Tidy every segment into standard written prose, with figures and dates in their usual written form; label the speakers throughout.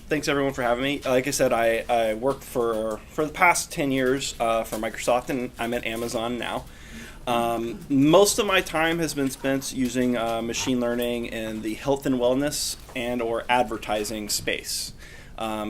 Speaker 1: Thanks everyone for having me. Like I said, I worked for the past 10 years for Microsoft, and I'm at Amazon now. Most of my time has been spent using machine learning in the health and wellness and or advertising space.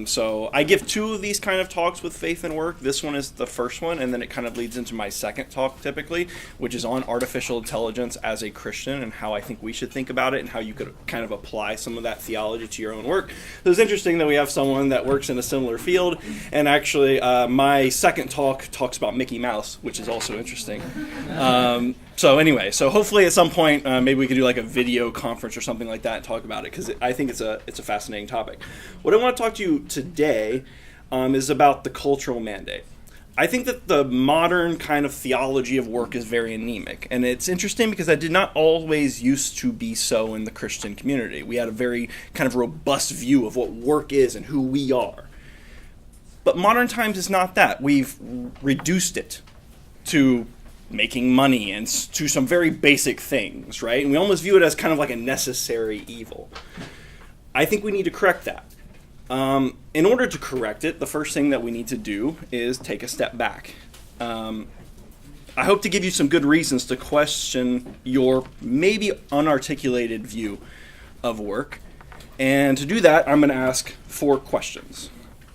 Speaker 1: So I give two of these kind of talks with Faith and Work. This one is the first one, and then it kind of leads into my second talk typically, which is on artificial intelligence as a Christian and how I think we should think about it and how you could kind of apply some of that theology to your own work. So it's interesting that we have someone that works in a similar field, and actually my second talk talks about Mickey Mouse, which is also interesting. So anyway, so hopefully at some point maybe we could do like a video conference or something like that and talk about it, because I think it's a fascinating topic. What I want to talk to you today is about the cultural mandate. I think that the modern kind of theology of work is very anemic, and it's interesting because that did not always used to be so in the Christian community. We had a very kind of robust view of what work is and who we are. But modern times is not that. We've reduced it to making money and to some very basic things, right? And we almost view it as kind of like a necessary evil. I think we need to correct that. In order to correct it, the first thing that we need to do is take a step back. I hope to give you some good reasons to question your maybe unarticulated view of work. And to do that, I'm going to ask 4 questions.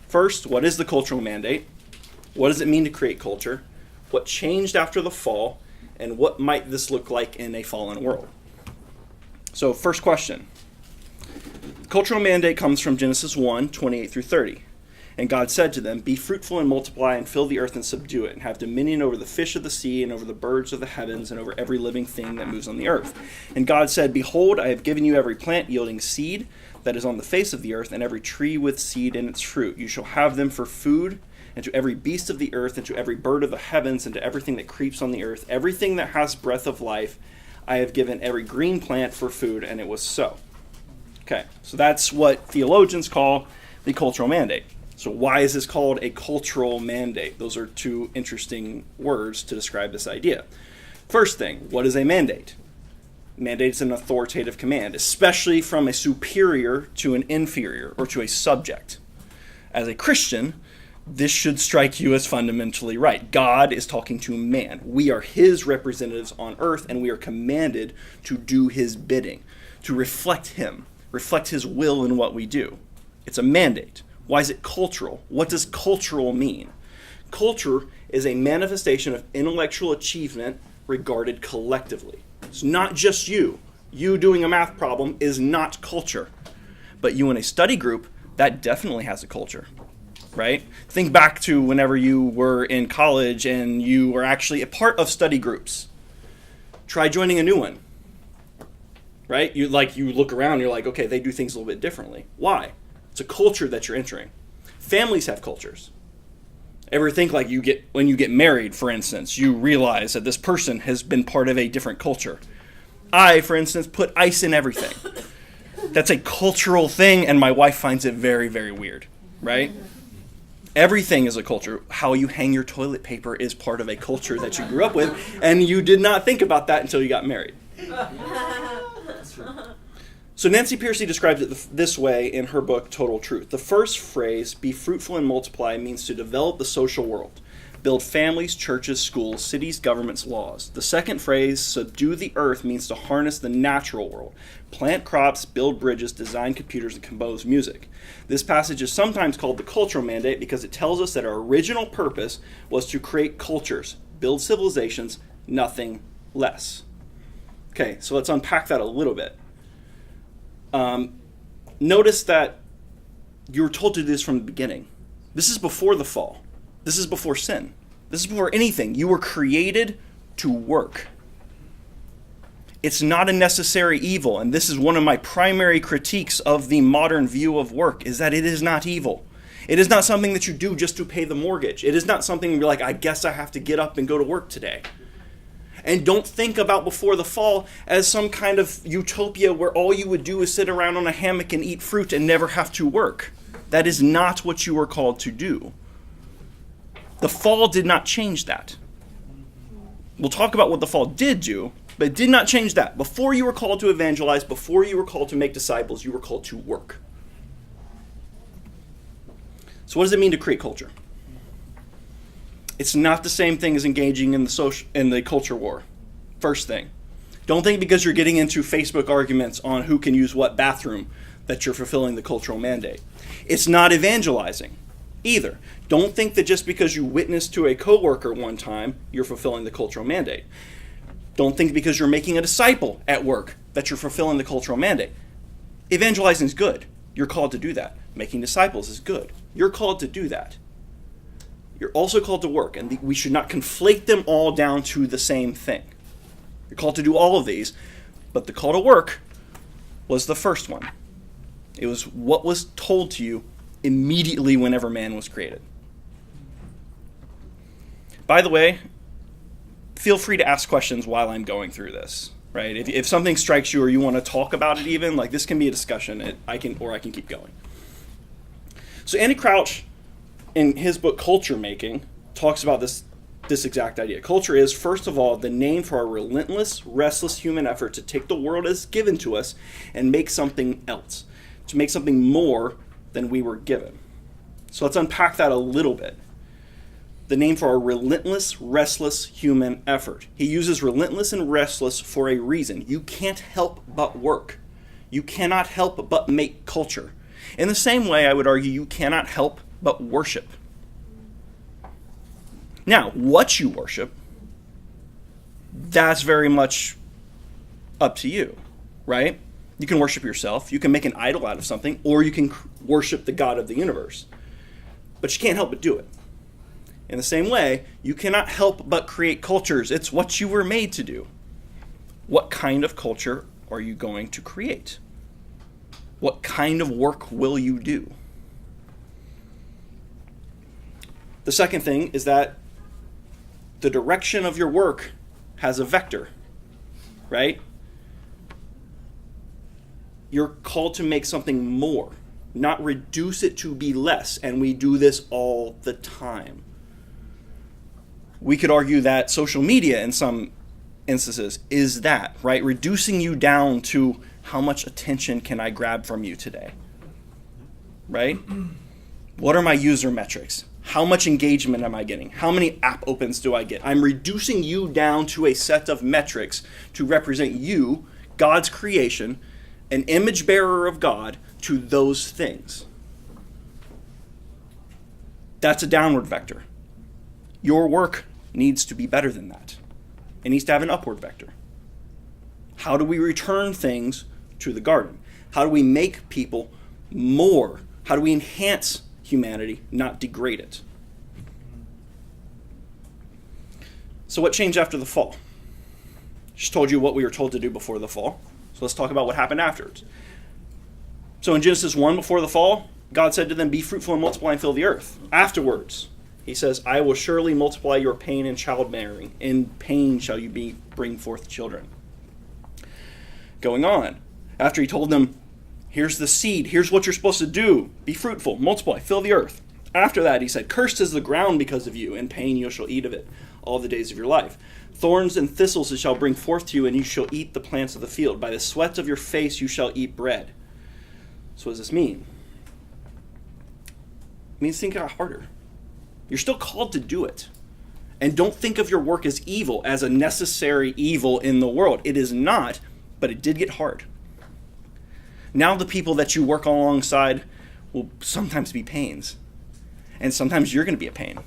Speaker 1: First, what is the cultural mandate? What does it mean to create culture? What changed after the fall, and what might this look like in a fallen world? So first question. The cultural mandate comes from Genesis 1, 28 through 30. And God said to them, "Be fruitful and multiply and fill the earth and subdue it, and have dominion over the fish of the sea and over the birds of the heavens and over every living thing that moves on the earth. And God said, Behold, I have given you every plant yielding seed that is on the face of the earth, and every tree with seed in its fruit. You shall have them for food, and to every beast of the earth, and to every bird of the heavens, and to everything that creeps on the earth, everything that has breath of life, I have given every green plant for food," and it was so. Okay, so that's what theologians call the cultural mandate. So why is this called a cultural mandate? Those are 2 interesting words to describe this idea. First thing, what is a mandate? Mandate is an authoritative command, especially from a superior to an inferior or to a subject. As a Christian, this should strike you as fundamentally right. God is talking to man. We are his representatives on earth, and we are commanded to do his bidding, to reflect him, reflect his will in what we do. It's a mandate. Why is it cultural? What does cultural mean? Culture is a manifestation of intellectual achievement regarded collectively. It's not just you. You doing a math problem is not culture. But you in a study group, that definitely has a culture. Right? Think back to whenever you were in college and you were actually a part of study groups. Try joining a new one. Right? You look around, you're like, okay, they do things a little bit differently. Why? It's a culture that you're entering. Families have cultures. Ever think like when you get married, for instance, you realize that this person has been part of a different culture. I, for instance, put ice in everything. That's a cultural thing, and my wife finds it very, very weird. Right? Everything is a culture. How you hang your toilet paper is part of a culture that you grew up with, and you did not think about that until you got married. So Nancy Pearcey describes it this way in her book, Total Truth. The first phrase, "be fruitful and multiply," means to develop the social world, build families, churches, schools, cities, governments, laws. The second phrase, "subdue the earth," means to harness the natural world, plant crops, build bridges, design computers, and compose music. This passage is sometimes called the cultural mandate because it tells us that our original purpose was to create cultures, build civilizations, nothing less. Okay, so let's unpack that a little bit. Notice that you were told to do this from the beginning. This is before the fall. This is before sin. This is before anything. You were created to work. It's not a necessary evil, and this is one of my primary critiques of the modern view of work, is that it is not evil. It is not something that you do just to pay the mortgage. It is not something you're like, I guess I have to get up and go to work today. And don't think about before the fall as some kind of utopia where all you would do is sit around on a hammock and eat fruit and never have to work. That is not what you are called to do. The fall did not change that. We'll talk about what the fall did do, but it did not change that. Before you were called to evangelize, before you were called to make disciples, you were called to work. So what does it mean to create culture? It's not the same thing as engaging in the culture war. First thing. Don't think because you're getting into Facebook arguments on who can use what bathroom that you're fulfilling the cultural mandate. It's not evangelizing either. Don't think that just because you witnessed to a coworker one time, you're fulfilling the cultural mandate. Don't think because you're making a disciple at work that you're fulfilling the cultural mandate. Evangelizing is good. You're called to do that. Making disciples is good. You're called to do that. You're also called to work, and we should not conflate them all down to the same thing. You're called to do all of these, but the call to work was the first one. It was what was told to you immediately whenever man was created. By the way, feel free to ask questions while I'm going through this, right? If something strikes you or you want to talk about it even, like this can be a discussion, I can keep going. So Andy Crouch, in his book Culture Making, talks about this exact idea. Culture is, first of all, the name for our relentless, restless human effort to take the world as given to us and make something else, to make something more than we were given. So let's unpack that a little bit. The name for our relentless, restless human effort. He uses relentless and restless for a reason. You can't help but work. You cannot help but make culture. In the same way, I would argue you cannot help but worship. Now, what you worship, that's very much up to you, right? You can worship yourself, you can make an idol out of something, or you can worship the God of the universe. But you can't help but do it. In the same way, you cannot help but create cultures. It's what you were made to do. What kind of culture are you going to create? What kind of work will you do? The second thing is that the direction of your work has a vector, right? You're called to make something more, not reduce it to be less, and we do this all the time. We could argue that social media in some instances is that, right? Reducing you down to how much attention can I grab from you today, right? What are my user metrics? How much engagement am I getting? How many app opens do I get? I'm reducing you down to a set of metrics to represent you, God's creation, an image bearer of God, to those things. That's a downward vector. Your work needs to be better than that. It needs to have an upward vector. How do we return things to the garden? How do we make people more? How do we enhance humanity, not degrade it? So what changed after the fall? Just told you what we were told to do before the fall. So let's talk about what happened afterwards. So in Genesis 1, before the fall, God said to them, be fruitful and multiply and fill the earth. Afterwards, he says, I will surely multiply your pain in childbearing. In pain shall you bring forth children. Going on, after he told them, here's the seed, here's what you're supposed to do. Be fruitful, multiply, fill the earth. After that, he said, cursed is the ground because of you. In pain you shall eat of it all the days of your life. Thorns and thistles it shall bring forth to you, and you shall eat the plants of the field. By the sweat of your face you shall eat bread. So what does this mean? It means think out harder. You're still called to do it. And don't think of your work as evil, as a necessary evil in the world. It is not, but it did get hard. Now the people that you work alongside will sometimes be pains. And sometimes you're going to be a pain.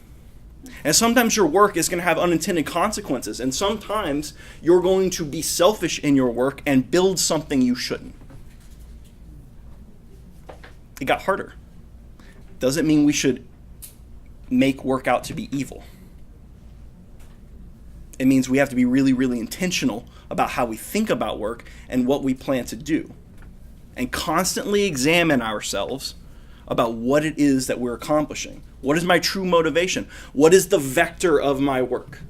Speaker 1: And sometimes your work is going to have unintended consequences. And sometimes you're going to be selfish in your work and build something you shouldn't. It got harder. Doesn't mean we should make work out to be evil. It means we have to be really, really intentional about how we think about work and what we plan to do. And constantly examine ourselves about what it is that we're accomplishing. What is my true motivation? What is the vector of my work?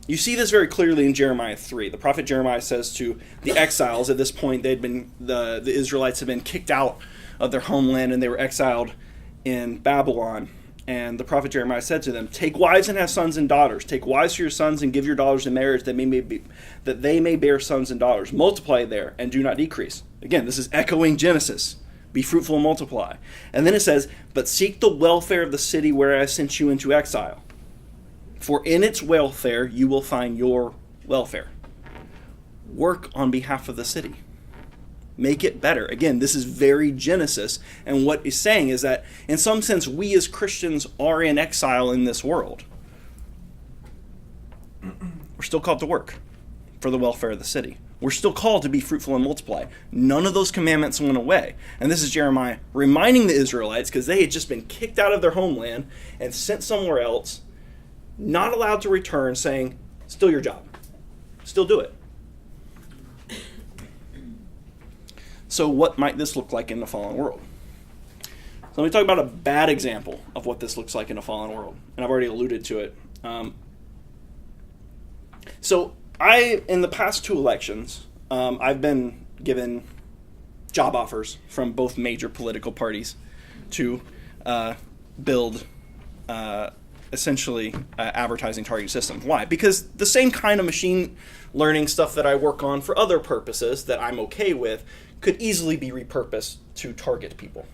Speaker 1: You see this very clearly in Jeremiah 3. The prophet Jeremiah says to the exiles, at this point the Israelites had been kicked out of their homeland and they were exiled in Babylon. And the prophet Jeremiah said to them, take wives and have sons and daughters. Take wives for your sons and give your daughters in marriage that they may bear sons and daughters. Multiply there and do not decrease. Again, this is echoing Genesis. Be fruitful and multiply. And then it says, but seek the welfare of the city where I sent you into exile. For in its welfare you will find your welfare. Work on behalf of the city. Make it better. Again, this is very Genesis. And what it's saying is that in some sense, we as Christians are in exile in this world. We're still called to work for the welfare of the city. We're still called to be fruitful and multiply. None of those commandments went away. And this is Jeremiah reminding the Israelites, because they had just been kicked out of their homeland and sent somewhere else, not allowed to return, saying, still your job. Still do it. So what might this look like in the fallen world? So let me talk about a bad example of what this looks like in a fallen world. And I've already alluded to it. In the past 2 elections, I've been given job offers from both major political parties to build essentially advertising targeting systems. Why? Because the same kind of machine learning stuff that I work on for other purposes that I'm okay with could easily be repurposed to target people.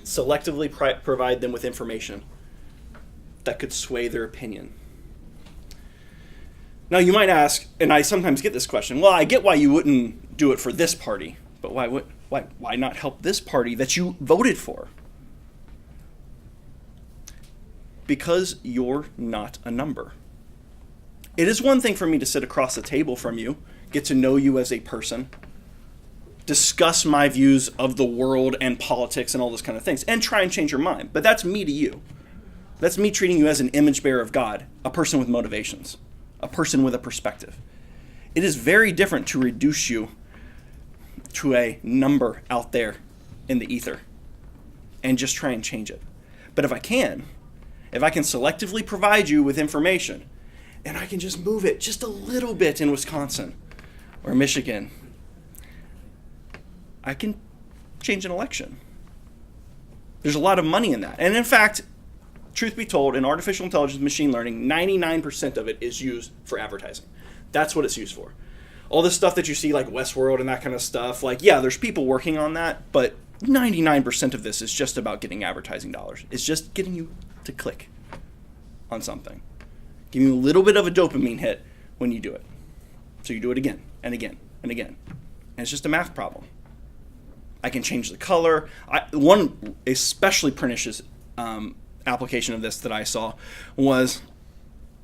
Speaker 1: Selectively provide them with information that could sway their opinion. Now you might ask, and I sometimes get this question, well, I get why you wouldn't do it for this party, but why not help this party that you voted for? Because you're not a number. It is one thing for me to sit across the table from you, get to know you as a person, discuss my views of the world and politics and all those kind of things, and try and change your mind. But that's me to you. That's me treating you as an image bearer of God, a person with motivations, a person with a perspective. It is very different to reduce you to a number out there in the ether and just try and change it. But if I can selectively provide you with information and I can just move it just a little bit in Wisconsin or Michigan, I can change an election. There's a lot of money in that. And in fact, truth be told, in artificial intelligence, machine learning, 99% of it is used for advertising. That's what it's used for. All this stuff that you see, like Westworld and that kind of stuff, like, yeah, there's people working on that, but 99% of this is just about getting advertising dollars. It's just getting you to click on something. Giving you a little bit of a dopamine hit when you do it. So you do it again and again and again. And it's just a math problem. I can change the color. One especially pernicious application of this that I saw was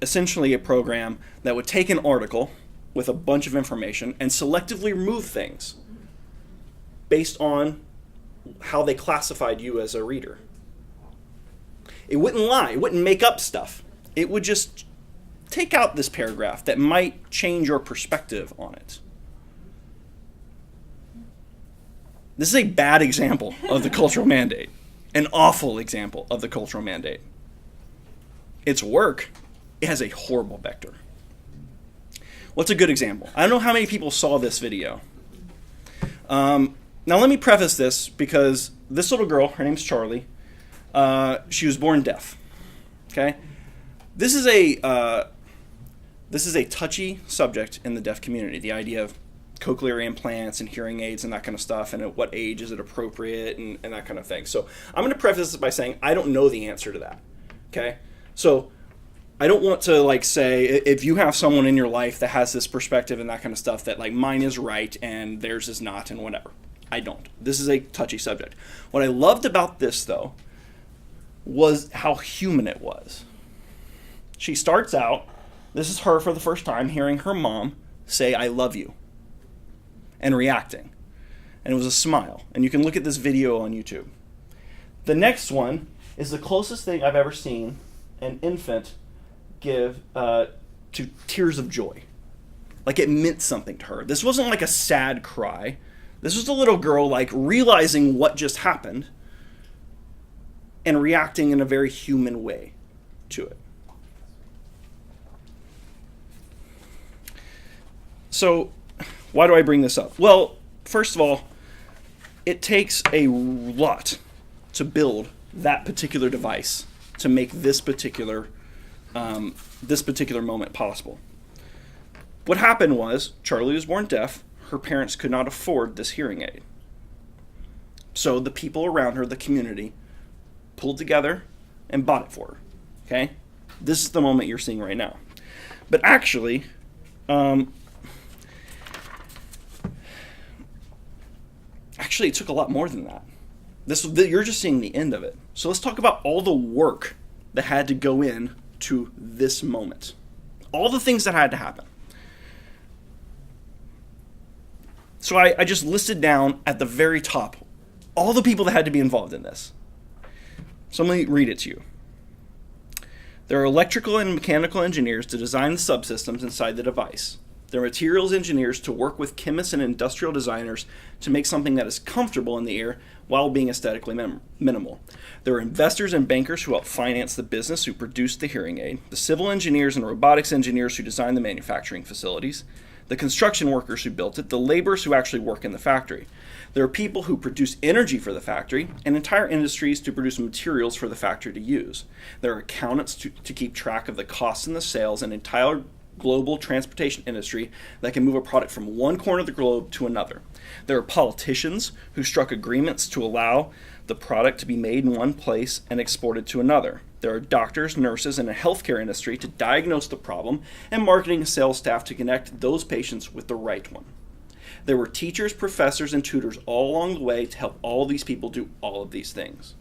Speaker 1: essentially a program that would take an article with a bunch of information and selectively remove things based on how they classified you as a reader. It wouldn't lie. It wouldn't make up stuff. It would just take out this paragraph that might change your perspective on it. This is a bad example of the cultural mandate. An awful example of the cultural mandate. Its work, it has a horrible vector. What's a good example? I don't know how many people saw this video. Now let me preface this because this little girl, her name's Charlie, she was born deaf. Okay? This is a touchy subject in the deaf community, the idea of cochlear implants and hearing aids and that kind of stuff, and at what age is it appropriate and that kind of thing. So I'm going to preface this by saying I don't know the answer to that. Okay? So I don't want to say if you have someone in your life that has this perspective and that kind of stuff that mine is right and theirs is not and whatever. I don't. This is a touchy subject. What I loved about this though was how human it was. She starts out, this is her for the first time hearing her mom say I love you. And reacting. And it was a smile. And you can look at this video on YouTube. The next one is the closest thing I've ever seen an infant give to tears of joy. Like it meant something to her. This wasn't like a sad cry. This was a little girl realizing what just happened and reacting in a very human way to it. So, why do I bring this up? Well, first of all, it takes a lot to build that particular device to make this particular moment possible. What happened was Charlie was born deaf. Her parents could not afford this hearing aid. So the people around her, the community, pulled together and bought it for her. Okay? This is the moment you're seeing right now. But actually, it took a lot more than that. You're just seeing the end of it. So let's talk about all the work that had to go in to this moment. All the things that had to happen. So I just listed down at the very top all the people that had to be involved in this. So let me read it to you. There are electrical and mechanical engineers to design the subsystems inside the device. There are materials engineers to work with chemists and industrial designers to make something that is comfortable in the ear while being aesthetically minimal. There are investors and bankers who help finance the business who produce the hearing aid, the civil engineers and robotics engineers who design the manufacturing facilities, the construction workers who built it, the laborers who actually work in the factory. There are people who produce energy for the factory and entire industries to produce materials for the factory to use. There are accountants to keep track of the costs and the sales and entire global transportation industry that can move a product from one corner of the globe to another. There are politicians who struck agreements to allow the product to be made in one place and exported to another. There are doctors, nurses, and a healthcare industry to diagnose the problem, and marketing and sales staff to connect those patients with the right one. There were teachers, professors, and tutors all along the way to help all these people do all of these things.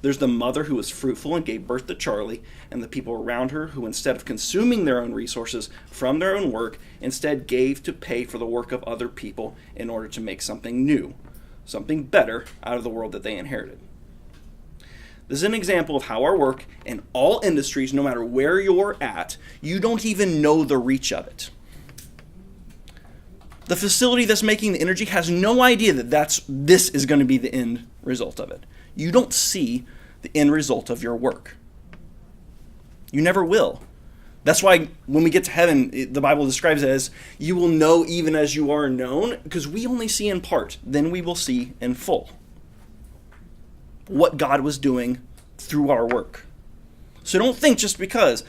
Speaker 1: There's the mother who was fruitful and gave birth to Charlie, and the people around her who, instead of consuming their own resources from their own work, instead gave to pay for the work of other people in order to make something new, something better out of the world that they inherited. This is an example of how our work in all industries, no matter where you're at, you don't even know the reach of it. The facility that's making the energy has no idea that this is going to be the end result of it. You don't see the end result of your work. You never will. That's why when we get to heaven, the Bible describes it as, you will know even as you are known, because we only see in part. Then we will see in full what God was doing through our work. So don't think just because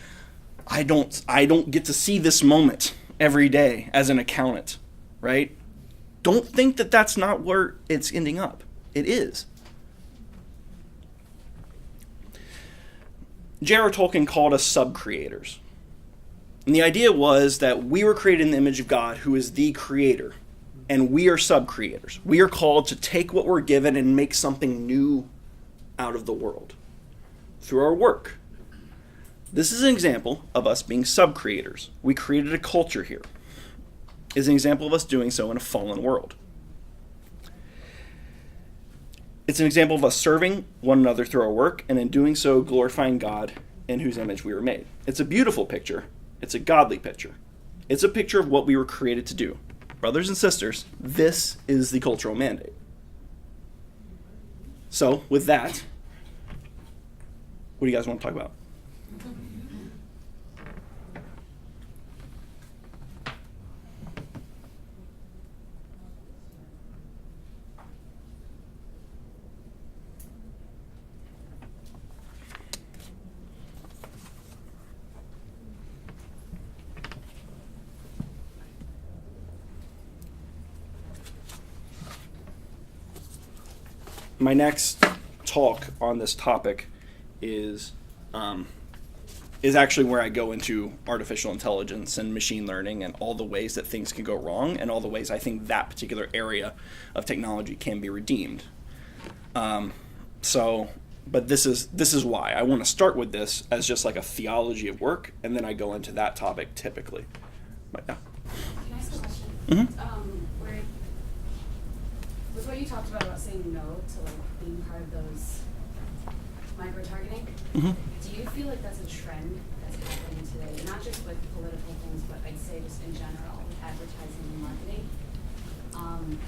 Speaker 1: I don't get to see this moment every day as an accountant, right? Don't think that that's not where it's ending up. It is. J.R. Tolkien called us sub-creators. And the idea was that we were created in the image of God, who is the creator. And we are sub-creators. We are called to take what we're given and make something new out of the world through our work. This is an example of us being sub-creators. We created a culture here. It's an example of us doing so in a fallen world. It's an example of us serving one another through our work, and in doing so, glorifying God in whose image we were made. It's a beautiful picture. It's a godly picture. It's a picture of what we were created to do. Brothers and sisters, this is the cultural mandate. So, with that, what do you guys want to talk about? My next talk on this topic is actually where I go into artificial intelligence and machine learning and all the ways that things can go wrong and all the ways I think that particular area of technology can be redeemed. But this is why I want to start with this as just like a theology of work, and then I go into that topic typically. But yeah.
Speaker 2: Can I ask a question?
Speaker 1: Mm-hmm.
Speaker 2: With what you talked about saying no to like being part of those micro-targeting,
Speaker 1: Mm-hmm.
Speaker 2: do you feel like that's a trend that's happening today? Not just with political things, but I'd say just in general, with advertising and marketing.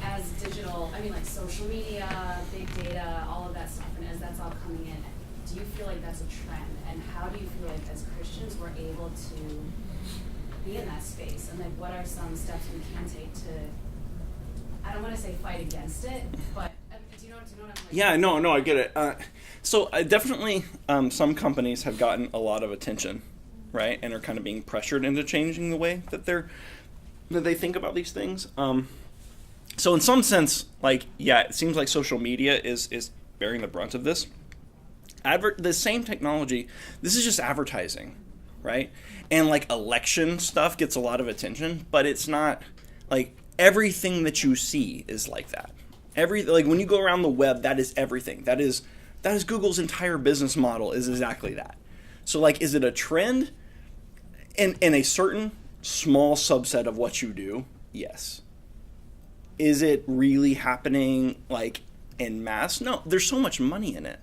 Speaker 2: As digital, like social media, big data, all of that stuff, and as that's all coming in, do you feel like that's a trend? And how do you feel like as Christians we're able to be in that space? And like what are some steps we can take to, I don't want to say fight against it, but do you know what I'm like?
Speaker 1: Yeah, no, I get it. So definitely some companies have gotten a lot of attention, right? And are kind of being pressured into changing the way that they think about these things. So in some sense, like, yeah, it seems like social media is bearing the brunt of this. The same technology, this is just advertising, right? And like election stuff gets a lot of attention, but it's not like everything that you see is like that. Like when you go around the web, that is everything. That is Google's entire business model is exactly that. So like, is it a trend? In a certain small subset of what you do, yes. Is it really happening like en masse? No, there's so much money in it.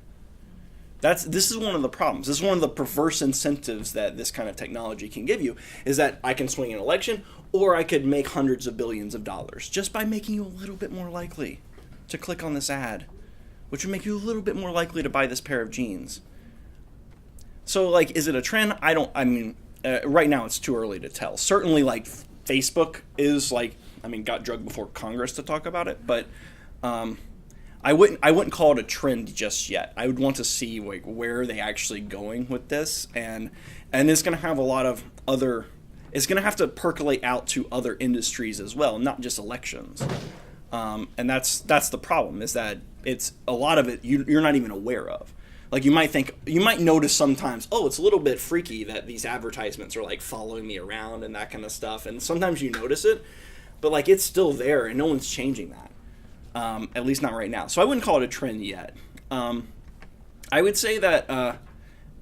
Speaker 1: This is one of the problems. This is one of the perverse incentives that this kind of technology can give you, is that I can swing an election, or I could make hundreds of billions of dollars just by making you a little bit more likely to click on this ad, which would make you a little bit more likely to buy this pair of jeans. So like, is it a trend? Right now it's too early to tell. Certainly like Facebook is like, got drugged before Congress to talk about it, but I wouldn't call it a trend just yet. I would want to see like where are they actually going with this, and it's going to have a lot of other. It's going to have to percolate out to other industries as well, not just elections. And that's the problem, is that it's a lot of it you're not even aware of. Like you might notice sometimes, oh, it's a little bit freaky that these advertisements are like following me around and that kind of stuff. And sometimes you notice it, but like it's still there and no one's changing that. At least not right now. So I wouldn't call it a trend yet. I would say that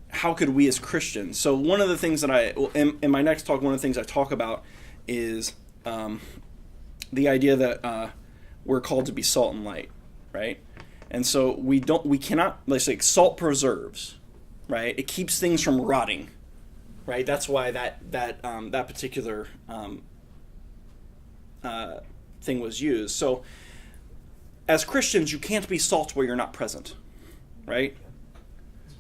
Speaker 1: how could we as Christians? So one of the things that in my next talk, one of the things I talk about is the idea that we're called to be salt and light, right? And so we cannot, let's say, salt preserves, right? It keeps things from rotting, right? That's why that particular thing was used. So as Christians, you can't be salt where you're not present, right?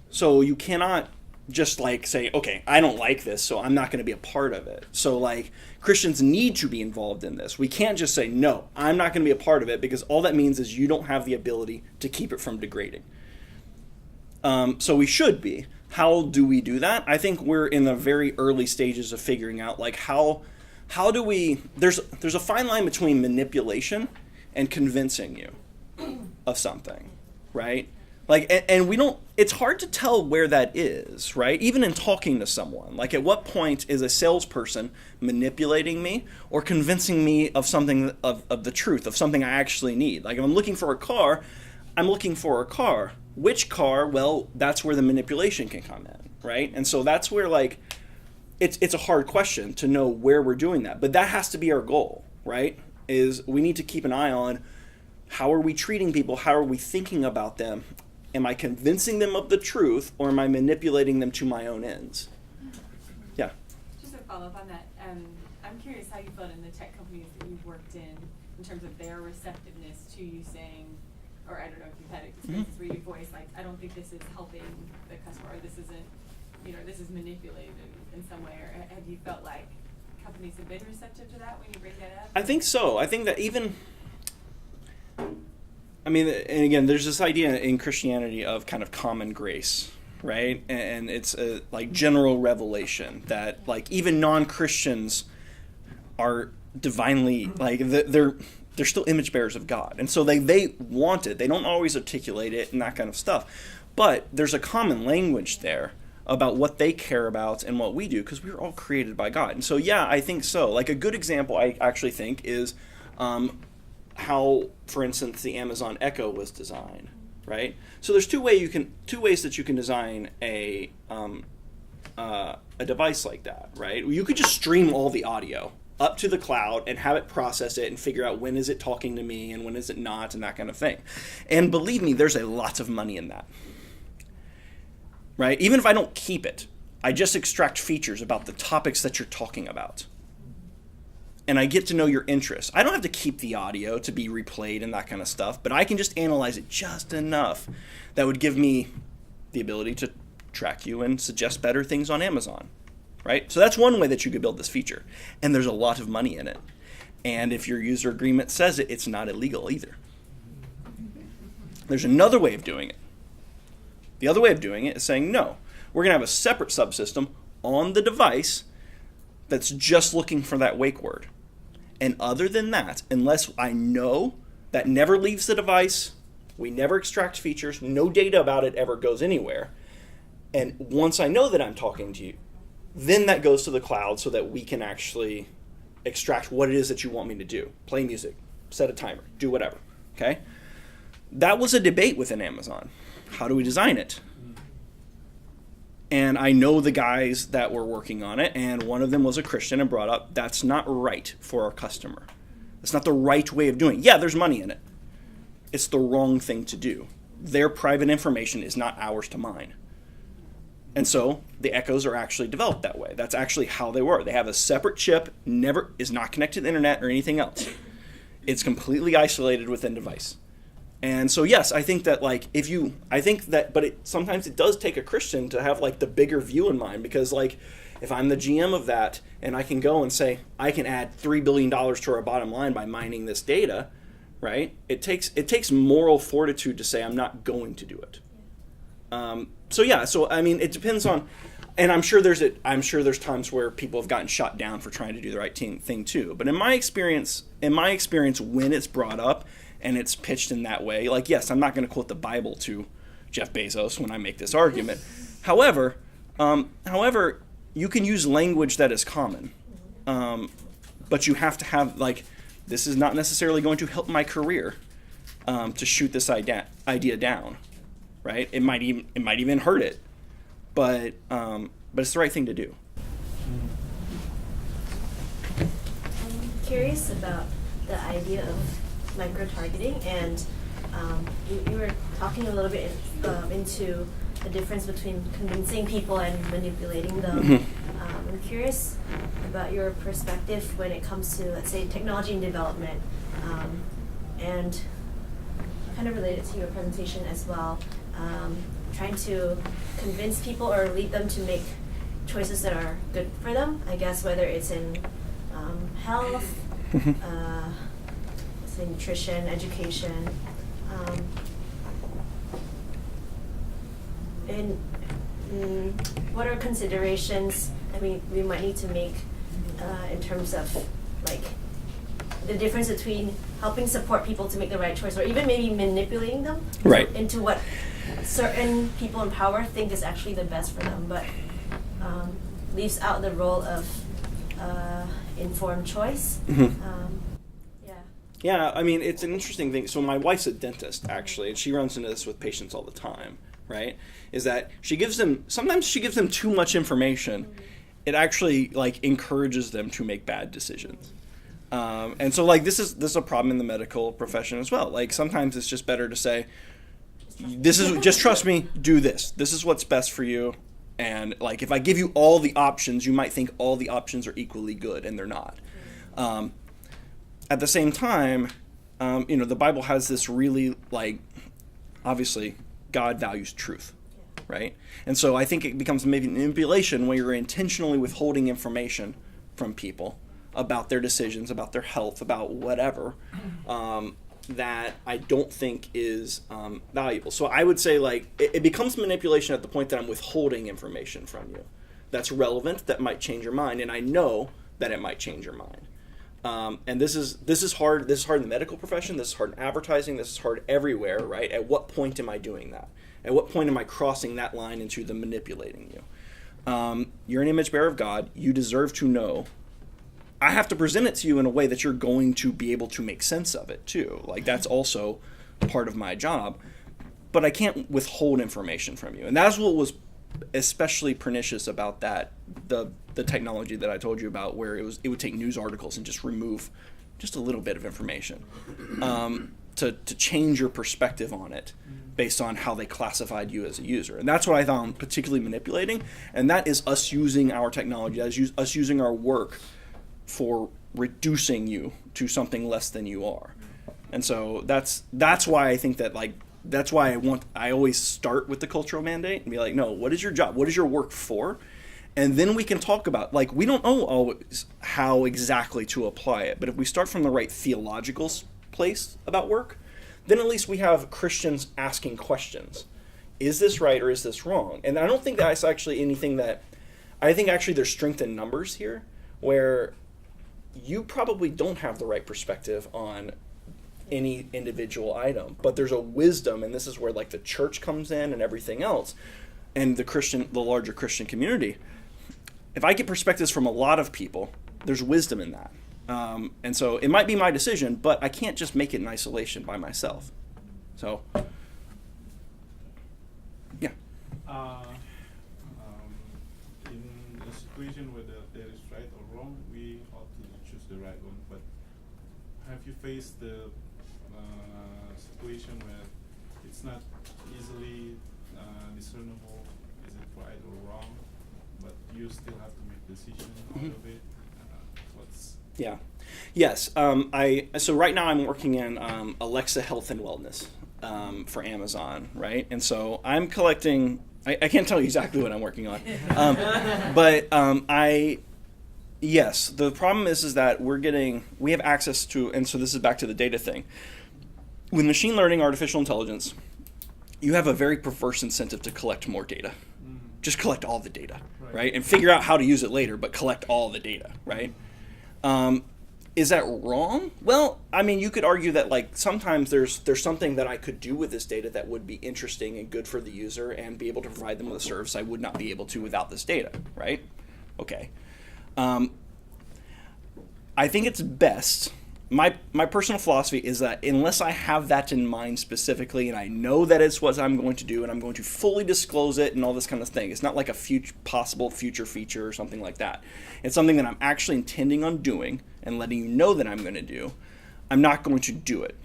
Speaker 1: So you cannot just like say, okay, I don't like this, so I'm not going to be a part of it. So like Christians need to be involved in this. We can't just say, no, I'm not going to be a part of it, because all that means is you don't have the ability to keep it from degrading. So we should be. How do we do that? I think we're in the very early stages of figuring out like how do we, there's a fine line between manipulation and convincing you of something, right? Like, and we don't, it's hard to tell where that is, right? Even in talking to someone, like at what point is a salesperson manipulating me or convincing me of something, of the truth, of something I actually need? Like if I'm looking for a car, I'm looking for a car. Which car? Well, that's where the manipulation can come in, right? And so that's where like, it's a hard question to know where we're doing that. But that has to be our goal, right? Is we need to keep an eye on how are we treating people? How are we thinking about them? Am I convincing them of the truth, or am I manipulating them to my own ends? Yeah.
Speaker 3: Just to follow up on that, I'm curious how you felt in the tech companies that you've worked in terms of their receptiveness to you saying, or I don't know if you've had experiences where you voice like, I don't think this is helping the customer, or this isn't, this is manipulated in some way, or have you felt like companies have been receptive to that when you bring that up?
Speaker 1: I think so. I think that even, and again, there's this idea in Christianity of kind of common grace, right? And it's like general revelation that like even non-Christians are divinely, like they're still image bearers of God. And so they want it. They don't always articulate it and that kind of stuff. But there's a common language there about what they care about and what we do, because we're all created by God. And so, yeah, I think so. Like a good example I actually think is how, for instance, the Amazon Echo was designed, right? So there's two ways that you can design a device like that, right? You could just stream all the audio up to the cloud and have it process it and figure out when is it talking to me and when is it not and that kind of thing. And believe me, there's a lot of money in that, right? Even if I don't keep it, I just extract features about the topics that you're talking about. And I get to know your interests. I don't have to keep the audio to be replayed and that kind of stuff, but I can just analyze it just enough that would give me the ability to track you and suggest better things on Amazon, right? So that's one way that you could build this feature. And there's a lot of money in it. And if your user agreement says it, it's not illegal either. There's another way of doing it. The other way of doing it is saying, no, we're going to have a separate subsystem on the device that's just looking for that wake word. And other than that, unless I know that never leaves the device, we never extract features, no data about it ever goes anywhere. And once I know that I'm talking to you, then that goes to the cloud so that we can actually extract what it is that you want me to do. Play music, set a timer, do whatever, okay? That was a debate within Amazon. How do we design it? And I know the guys that were working on it, and one of them was a Christian and brought up, that's not right for our customer. That's not the right way of doing it. Yeah, there's money in it. It's the wrong thing to do. Their private information is not ours to mine. And so the Echoes are actually developed that way. That's actually how they were. They have a separate chip, never is not connected to the internet or anything else. It's completely isolated within device. And so yes, I think that sometimes it does take a Christian to have like the bigger view in mind, because like if I'm the GM of that and I can go and say I can add $3 billion to our bottom line by mining this data, right? It takes moral fortitude to say I'm not going to do it. So I mean, it depends on, and I'm sure there's times where people have gotten shot down for trying to do the right thing too. But in my experience, when it's brought up and it's pitched in that way, like yes, I'm not going to quote the Bible to Jeff Bezos when I make this argument. However, you can use language that is common, but you have to have like, this is not necessarily going to help my career to shoot this idea down. Right? It might even hurt it, but it's the right thing to do.
Speaker 4: I'm curious about the idea of micro-targeting, and you were talking a little bit into the difference between convincing people and manipulating them.
Speaker 1: Mm-hmm.
Speaker 4: I'm curious about your perspective when it comes to, let's say, technology and development, and kind of related to your presentation as well. Trying to convince people or lead them to make choices that are good for them, I guess, whether it's in health, say nutrition, education. What are considerations that we might need to make in terms of like the difference between helping support people to make the right choice, or even maybe manipulating them into what certain people in power think is actually the best for them, but leaves out the role of informed choice.
Speaker 1: Yeah, I mean, it's an interesting thing. So my wife's a dentist, actually, and she runs into this with patients all the time, right? Is that sometimes she gives them too much information. Mm-hmm. It actually, like, encourages them to make bad decisions. And so, like, this is a problem in the medical profession as well. Like, sometimes it's just better to say, just trust me, do this. This is what's best for you. And, like, if I give you all the options, you might think all the options are equally good, and they're not. At the same time, the Bible has this really, like, obviously, God values truth, right? And so I think it becomes maybe manipulation when you're intentionally withholding information from people about their decisions, about their health, about whatever, that I don't think is valuable. So I would say, like, it becomes manipulation at the point that I'm withholding information from you that's relevant, that might change your mind, and I know that it might change your mind. And this is hard. This is hard in the medical profession. This is hard in advertising. This is hard everywhere, right? At what point am I doing that? At what point am I crossing that line into the manipulating you? You're an image bearer of God. You deserve to know. I have to present it to you in a way that you're going to be able to make sense of it too. Like, that's also part of my job. But I can't withhold information from you. And that's what was especially pernicious about that, the technology that I told you about, where it would take news articles and just remove just a little bit of information to change your perspective on it based on how they classified you as a user. And that's what I found particularly manipulating, and that is us using our technology, us using our work for reducing you to something less than you are. And so that's why I think that, like, that's why I always start with the cultural mandate and be like, no, what is your job? What is your work for? And then we can talk about, like, we don't know always how exactly to apply it, but if we start from the right theological place about work, then at least we have Christians asking questions. Is this right or is this wrong? And I don't think that's actually anything that, I think actually there's strength in numbers here, where you probably don't have the right perspective on any individual item, but there's a wisdom, and this is where like the church comes in and everything else, and the larger Christian community. If I get perspectives from a lot of people, there's wisdom in that. And so it might be my decision, but I can't just make it in isolation by myself. So, yeah.
Speaker 5: In a situation where there is right or wrong, we ought to choose the right one. But have you faced the situation where it's not easily discernible, is it right or wrong, but you still have to make decision out of it?
Speaker 1: Yeah. Yes. So right now I'm working in Alexa Health and Wellness for Amazon, right? And so I'm collecting. I can't tell you exactly what I'm working on, but yes. The problem is that we have access to, and so this is back to the data thing. With machine learning, artificial intelligence, you have a very perverse incentive to collect more data. Just collect all the data, right? And figure out how to use it later, but collect all the data, right? Is that wrong? Well, I mean, you could argue that like sometimes there's something that I could do with this data that would be interesting and good for the user and be able to provide them with a service I would not be able to without this data, right? Okay. I think it's best. My personal philosophy is that unless I have that in mind specifically and I know that it's what I'm going to do and I'm going to fully disclose it and all this kind of thing, it's not like a possible future feature or something like that. It's something that I'm actually intending on doing and letting you know that I'm going to do. I'm not going to do it.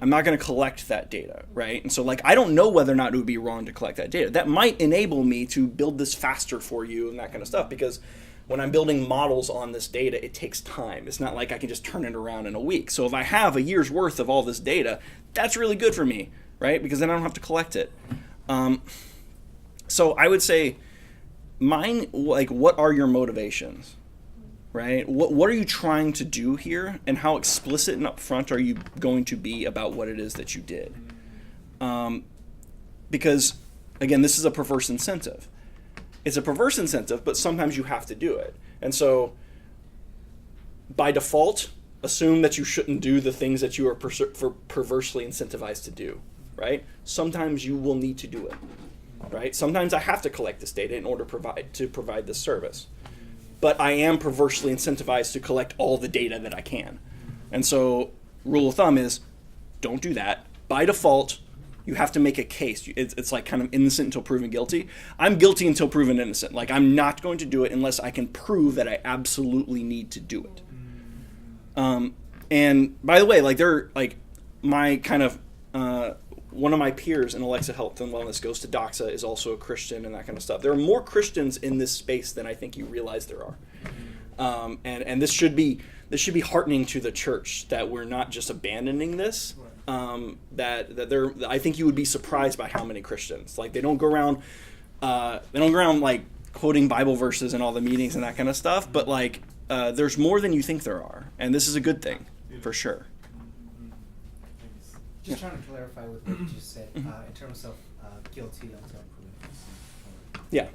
Speaker 1: I'm not going to collect that data, right? And so like I don't know whether or not it would be wrong to collect that data. That might enable me to build this faster for you and that kind of stuff, because when I'm building models on this data, it takes time. It's not like I can just turn it around in a week. So if I have a year's worth of all this data, that's really good for me, right? Because then I don't have to collect it. So I would say what are your motivations, right? What are you trying to do here, and how explicit and upfront are you going to be about what it is that you did? Because, again, this is a perverse incentive. It's a perverse incentive, but sometimes you have to do it. And so, by default, assume that you shouldn't do the things that you are perversely incentivized to do, right? Sometimes you will need to do it, right? Sometimes I have to collect this data in order to provide this service. But I am perversely incentivized to collect all the data that I can. And so, rule of thumb is, don't do that. By default, you have to make a case. It's like kind of innocent until proven guilty. I'm guilty until proven innocent. Like, I'm not going to do it unless I can prove that I absolutely need to do it. And by the way, like my kind of one of my peers in Alexa Health and Wellness goes to Doxa, is also a Christian and that kind of stuff. There are more Christians in this space than I think you realize there are. And this should be heartening to the church that we're not just abandoning this. I think you would be surprised by how many Christians, like, they don't go around like quoting Bible verses in all the meetings and that kind of stuff, but like there's more than you think there are, and this is a good thing for sure.
Speaker 6: Just trying to clarify with what you just said in terms of guilty until proven innocent.
Speaker 1: Yeah.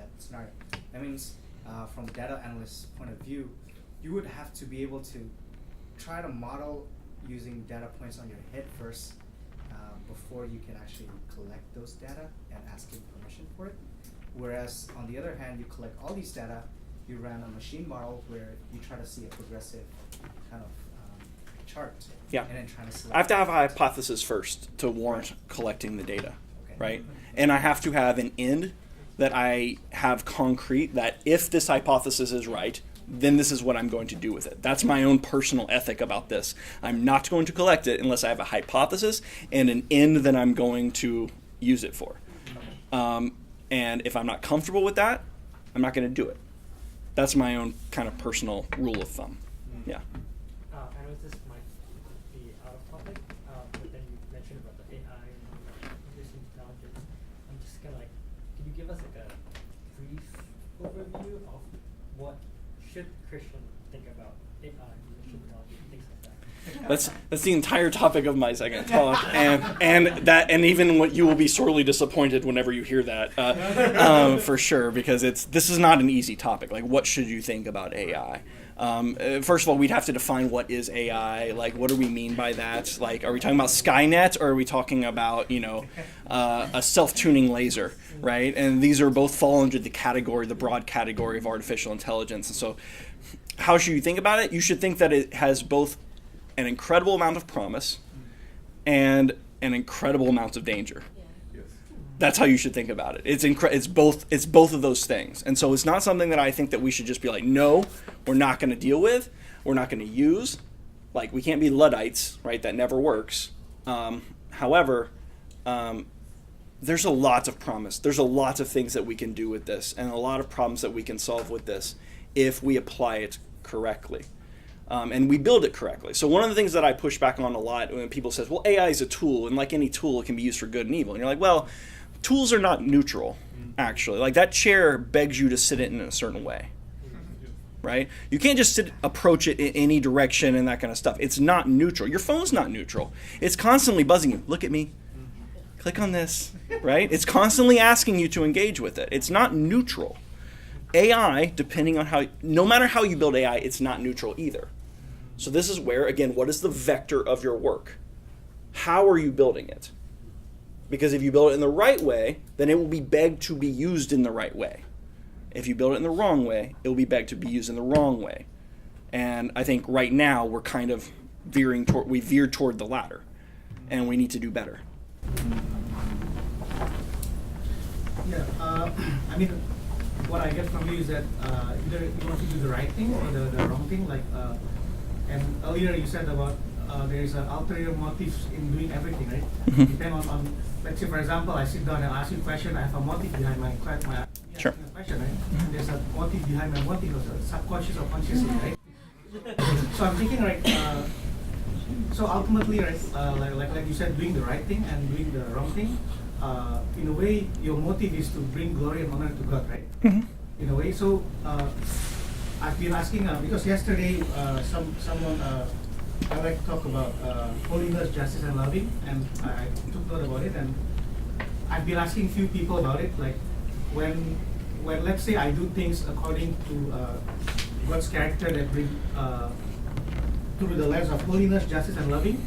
Speaker 6: That means from a data analyst's point of view, you would have to be able to try to model using data points on your head first before you can actually collect those data and ask him permission for it. Whereas on the other hand, you collect all these data, you run a machine model where you try to see a progressive kind of chart.
Speaker 1: Yeah.
Speaker 6: And then trying to select.
Speaker 1: I have to have a hypothesis first to warrant collecting the data,
Speaker 6: Okay.
Speaker 1: right? And I have to have an end that I have concrete, that if this hypothesis is right, then this is what I'm going to do with it. That's my own personal ethic about this. I'm not going to collect it unless I have a hypothesis and an end that I'm going to use it for. And if I'm not comfortable with that, I'm not going to do it. That's my own kind of personal rule of thumb. Yeah.
Speaker 7: I know this might be out of topic, but then you mentioned about the AI and artificial intelligence. I'm just kind of like, can you give us like a brief overview of what should Christian think about AI, artificial intelligence, things like that?
Speaker 1: That's the entire topic of my second talk, and even what you will be sorely disappointed whenever you hear that, for sure, because this is not an easy topic. Like, what should you think about AI? First of all, we'd have to define what is AI. Like, what do we mean by that? Like, are we talking about Skynet, or are we talking about a self-tuning laser, right? And these are both fall under the broad category of artificial intelligence. And so, how should you think about it? You should think that it has both an incredible amount of promise and an incredible amount of danger.
Speaker 5: Yes.
Speaker 1: That's how you should think about it. It's both of those things. And so it's not something that I think that we should just be like, no, we're not going to deal with, we're not going to use. Like, we can't be Luddites, right? That never works. However, there's a lot of promise. There's a lot of things that we can do with this, and a lot of problems that we can solve with this if we apply it correctly. And we build it correctly. So one of the things that I push back on a lot when people says, well, AI is a tool, and like any tool, it can be used for good and evil. And you're like, well, tools are not neutral, actually. Like, that chair begs you to sit it in a certain way, right? You can't just approach it in any direction and that kind of stuff. It's not neutral. Your phone's not neutral. It's constantly buzzing you. Look at me. Click on this, right? It's constantly asking you to engage with it. It's not neutral. AI, no matter how you build AI, it's not neutral either. So this is where, again, what is the vector of your work? How are you building it? Because if you build it in the right way, then it will be begged to be used in the right way. If you build it in the wrong way, it will be begged to be used in the wrong way. And I think right now we're kind of veered toward the latter, and we need to do better.
Speaker 8: Yeah, I mean, what I get from you is that either you want to do the right thing or the wrong thing. Like, and earlier you said about there is an ulterior motives in doing everything, right?
Speaker 1: Mm-hmm.
Speaker 8: Depend on, let's say for example, I sit down and ask you a question. I have a motive behind my
Speaker 1: Sure.
Speaker 8: asking a question, right? There's a motive behind my motive, or subconscious or conscious, right? So I'm thinking, right? So ultimately, right, like you said, doing the right thing and doing the wrong thing. In a way, your motive is to bring glory and honor to God, right?
Speaker 1: Mm-hmm.
Speaker 8: In a way, so I've been asking because yesterday someone I like to talk about holiness, justice, and loving, and I took note about it, and I've been asking few people about it, like when let's say I do things according to God's character that bring through the lens of holiness, justice, and loving.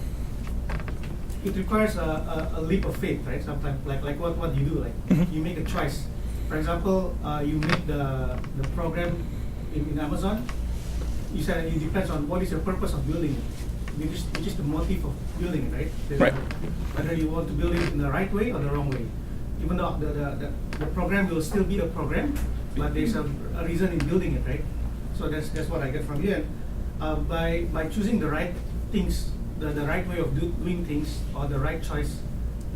Speaker 8: It requires a leap of faith, right? Sometimes, like what you do, like
Speaker 1: Mm-hmm.
Speaker 8: you make a choice. For example, you make the program in Amazon. You said it depends on what is your purpose of building it, which is the motive of building it, right?
Speaker 1: Right.
Speaker 8: Whether you want to build it in the right way or the wrong way. Even though the program will still be the program, but there's a reason in building it, right? So that's what I get from you. And by choosing the right things, the right way of doing things, or the right choice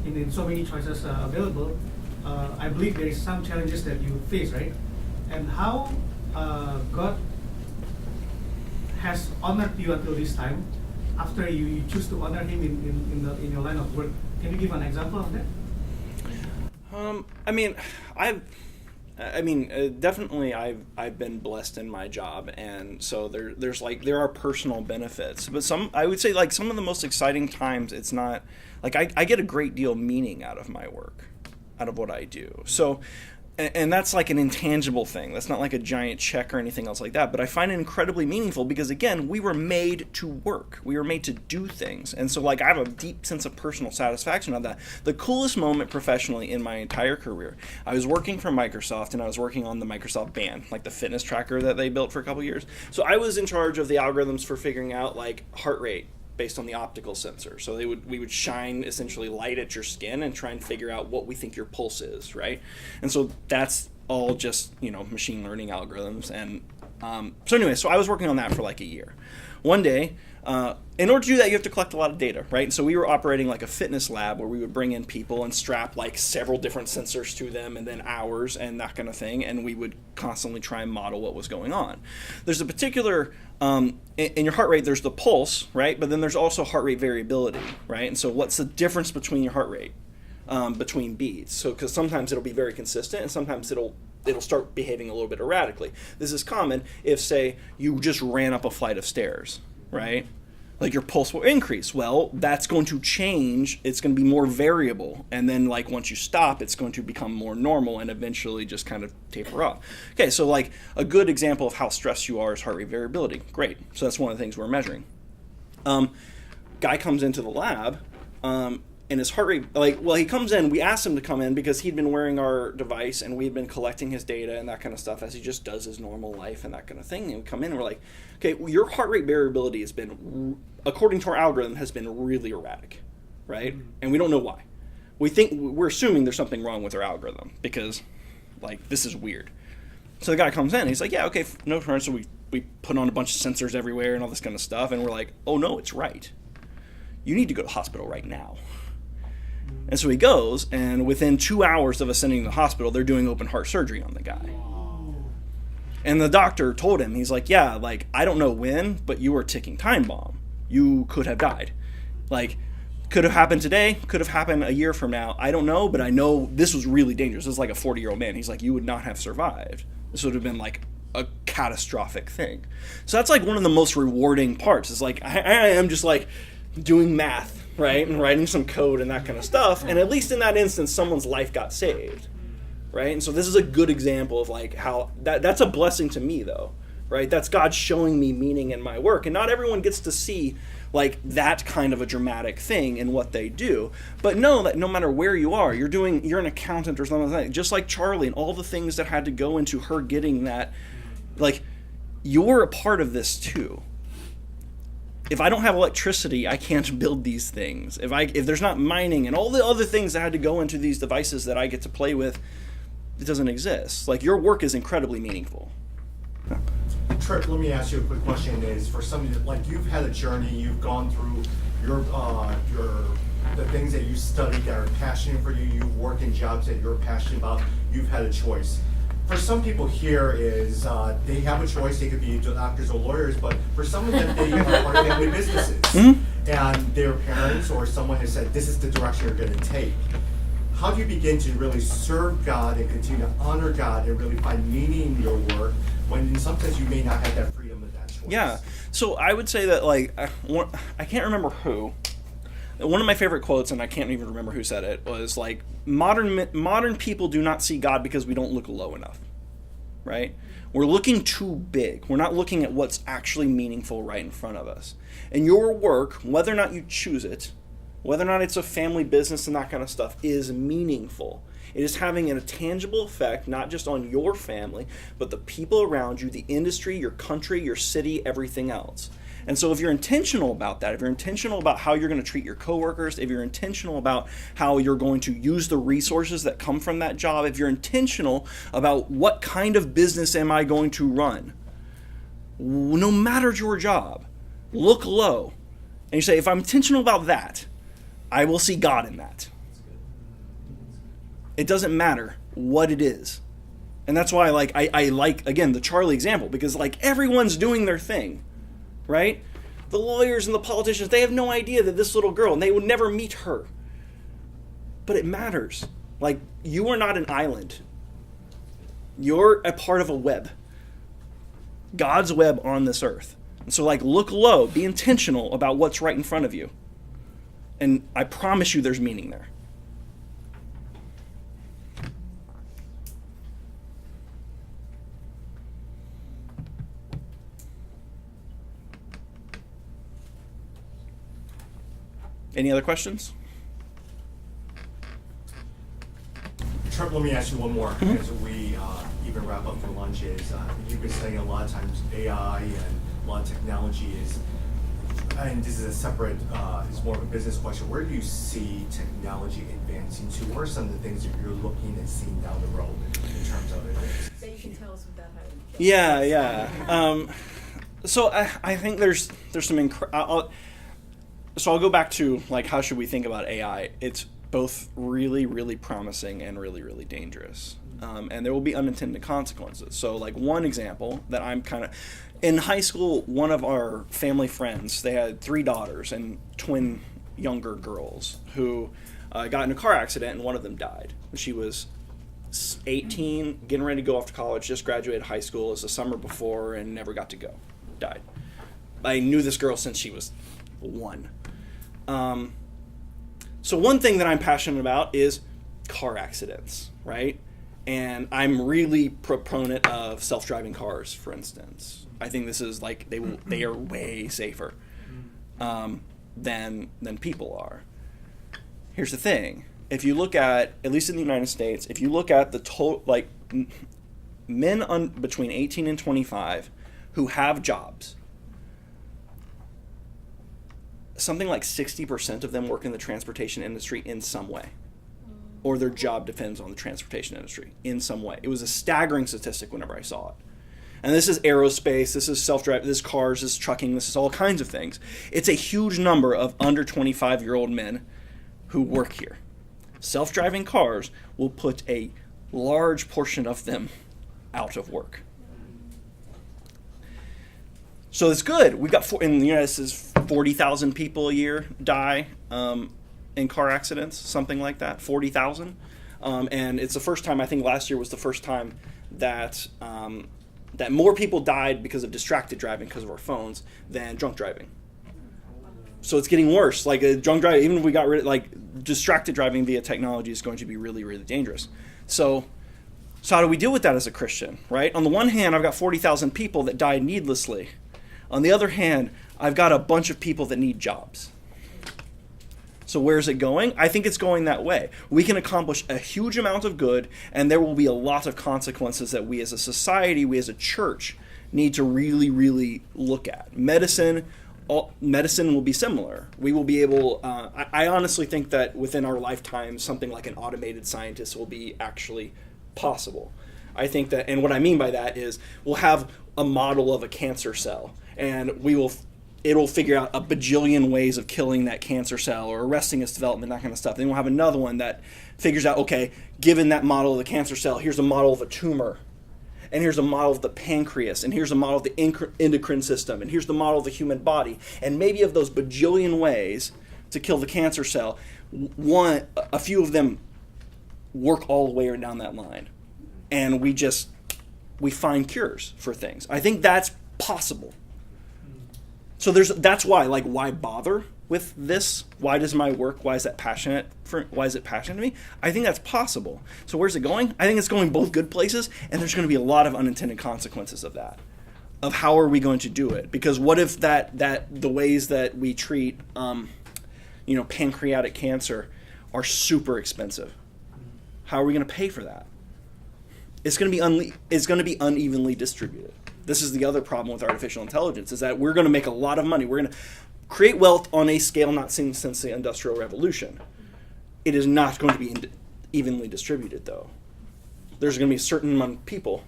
Speaker 8: in so many choices available, I believe there is some challenges that you face, right? And how God has honored you until this time, after you choose to honor Him in your line of work. Can you give an example of that?
Speaker 1: Definitely I've been blessed in my job, and so there are personal benefits, but I would say like some of the most exciting times, it's not like I get a great deal of meaning out of my work, out of what I do. So, and that's like an intangible thing. That's not like a giant check or anything else like that, but I find it incredibly meaningful because, again, we were made to work. We were made to do things. And so, like, I have a deep sense of personal satisfaction on that. The coolest moment professionally in my entire career, I was working for Microsoft, and I was working on the Microsoft Band, like the fitness tracker that they built for a couple years. So I was in charge of the algorithms for figuring out, like, heart rate based on the optical sensor. So we would shine essentially light at your skin and try and figure out what we think your pulse is, right? And so that's all just, machine learning algorithms. And so I was working on that for like a year. One day, in order to do that, you have to collect a lot of data, right? So we were operating like a fitness lab where we would bring in people and strap like several different sensors to them, and then hours and that kind of thing, and we would constantly try and model what was going on. There's a particular, in your heart rate, there's the pulse, right? But then there's also heart rate variability, right? And so what's the difference between your heart rate, between beats? So because sometimes it'll be very consistent, and sometimes it'll start behaving a little bit erratically. This is common if, say, you just ran up a flight of stairs, right? like your pulse will increase. Well, that's going to change. It's going to be more variable. And then like once you stop, it's going to become more normal and eventually just kind of taper off. Okay, so like a good example of how stressed you are is heart rate variability. Great. So that's one of the things we're measuring. Guy comes into the lab, and his heart rate, he comes in, we asked him to come in because he'd been wearing our device and we had been collecting his data and that kind of stuff as he just does his normal life and that kind of thing. And we come in and we're like, okay, well, your heart rate variability has been, according to our algorithm, has been really erratic, right? And we don't know why. We're assuming there's something wrong with our algorithm because, like, this is weird. So the guy comes in and he's like, yeah, okay, no problem. So we put on a bunch of sensors everywhere and all this kind of stuff. And we're like, oh, no, it's right. You need to go to the hospital right now. And so he goes, and within 2 hours of us sending him to the hospital, they're doing open heart surgery on the guy. And the doctor told him, he's like, yeah, like, I don't know when, but you were a ticking time bomb. You could have died. Like, could have happened today, could have happened a year from now. I don't know, but I know this was really dangerous. This is like a 40-year-old man. He's like, you would not have survived. This would have been like a catastrophic thing. So that's like one of the most rewarding parts. It's like, I am just like doing math, right? And writing some code and that kind of stuff. And at least in that instance, someone's life got saved, right? And so this is a good example of like how that's a blessing to me though, right? That's God showing me meaning in my work. And not everyone gets to see like that kind of a dramatic thing in what they do. But know that no matter where you are, you're an accountant or something like that, just like Charlie and all the things that had to go into her getting that, like you're a part of this too. If I don't have electricity, I can't build these things. If there's not mining and all the other things that had to go into these devices that I get to play with, it doesn't exist. Like your work is incredibly meaningful.
Speaker 9: Tripp, let me ask you a quick question. Is for somebody that, like, you've had a journey, you've gone through the things that you studied that are passionate for you, you've worked in jobs that you're passionate about, you've had a choice. For some people here is they have a choice, they could be doctors or lawyers, but for some of them they are part of family businesses. And their parents or someone has said, this is the direction you're going to take. How do you begin to really serve God and continue to honor God and really find meaning in your work when in some sense you may not have that freedom of that choice?
Speaker 1: Yeah, so I would say that like, I can't remember who. One of my favorite quotes, and I can't even remember who said it, was like, modern people do not see God because we don't look low enough, right? We're looking too big. We're not looking at what's actually meaningful right in front of us. And your work, whether or not you choose it, whether or not it's a family business and that kind of stuff, is meaningful. It is having a tangible effect, not just on your family, but the people around you, the industry, your country, your city, everything else. And so if you're intentional about that, if you're intentional about how you're going to treat your coworkers, if you're intentional about how you're going to use the resources that come from that job, if you're intentional about what kind of business am I going to run, no matter your job, look low. And you say, if I'm intentional about that, I will see God in that. It doesn't matter what it is. And that's why I like, again, the Charlie example, because like everyone's doing their thing. Right? The lawyers and the politicians, they have no idea that this little girl, and they would never meet her. But it matters. Like, you are not an island. You're a part of a web. God's web on this earth. And so, like, look low. Be intentional about what's right in front of you. And I promise you there's meaning there. Any other questions?
Speaker 9: Tripp, let me ask you one more as we even wrap up for lunch. Is you've been studying a lot of times AI and a lot of technology is, and this is a separate, it's more of a business question. Where do you see technology advancing to? What are some of the things that you're looking and seeing down the road in terms of it?
Speaker 4: So you can tell us without having.
Speaker 1: Yeah. So I think there's some So I'll go back to like how should we think about AI? It's both really, really promising and really, really dangerous. And there will be unintended consequences. So like one example that I'm in high school, one of our family friends, they had 3 daughters and twin younger girls who got in a car accident and one of them died. She was 18, getting ready to go off to college, just graduated high school. It was the summer before and never got to go. Died. I knew this girl since she was one. So one thing that I'm passionate about is car accidents, right? And I'm really proponent of self-driving cars, for instance. I think this is like they are way safer than people are. Here's the thing: if you look at least in the United States, if you look at the total like men between 18 and 25 who have jobs, something like 60% of them work in the transportation industry in some way, or their job depends on the transportation industry in some way. It was a staggering statistic whenever I saw it. And this is aerospace, this is self-drive, this is cars, this is trucking, this is all kinds of things. It's a huge number of under 25-year-old men who work here. Self-driving cars will put a large portion of them out of work. So it's good. We've got in the United States 40,000 people a year die in car accidents, something like that, 40,000. And it's the first time, I think last year was the first time that that more people died because of distracted driving because of our phones than drunk driving. So it's getting worse. Like drunk driving, even if we got rid of, like, distracted driving via technology is going to be really, really dangerous. So how do we deal with that as a Christian, right? On the one hand, I've got 40,000 people that died needlessly. On the other hand, I've got a bunch of people that need jobs. So where's it going? I think it's going that way. We can accomplish a huge amount of good, and there will be a lot of consequences that we as a society, we as a church, need to really, really look at. Medicine will be similar. We will be able, I honestly think that within our lifetime, something like an automated scientist will be actually possible. I think that, and what I mean by that is we'll have a model of a cancer cell, and it'll figure out a bajillion ways of killing that cancer cell or arresting its development, that kind of stuff. Then we'll have another one that figures out, okay, given that model of the cancer cell, here's a model of a tumor, and here's a model of the pancreas, and here's a model of the endocrine system, and here's the model of the human body. And maybe of those bajillion ways to kill the cancer cell, a few of them work all the way down that line. And we find cures for things. I think that's possible. So that's why bother with this? Why does my work, why is it passionate to me? I think that's possible. So where's it going? I think it's going both good places, and there's going to be a lot of unintended consequences of that. Of how are we going to do it? Because what if that the ways that we treat pancreatic cancer are super expensive? How are we going to pay for that? It's going to be unevenly distributed. This is the other problem with artificial intelligence, is that we're going to make a lot of money. We're going to create wealth on a scale not seen since the Industrial Revolution. It is not going to be evenly distributed, though. There's going to be a certain amount of people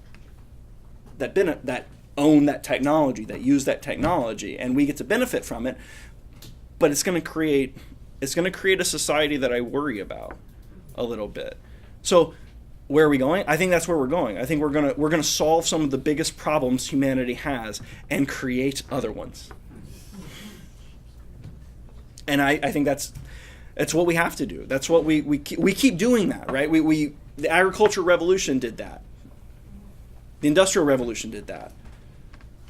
Speaker 1: that own that technology, that use that technology, and we get to benefit from it. But it's going to create a society that I worry about a little bit. So where are we going? I think that's where we're going. I think we're gonna solve some of the biggest problems humanity has and create other ones. And I think that's what we have to do. That's what we keep doing that, right? The agricultural revolution did that. The Industrial Revolution did that.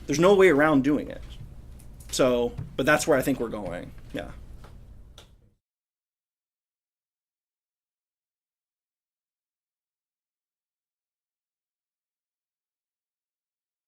Speaker 1: There's no way around doing it. So, but that's where I think we're going. Yeah.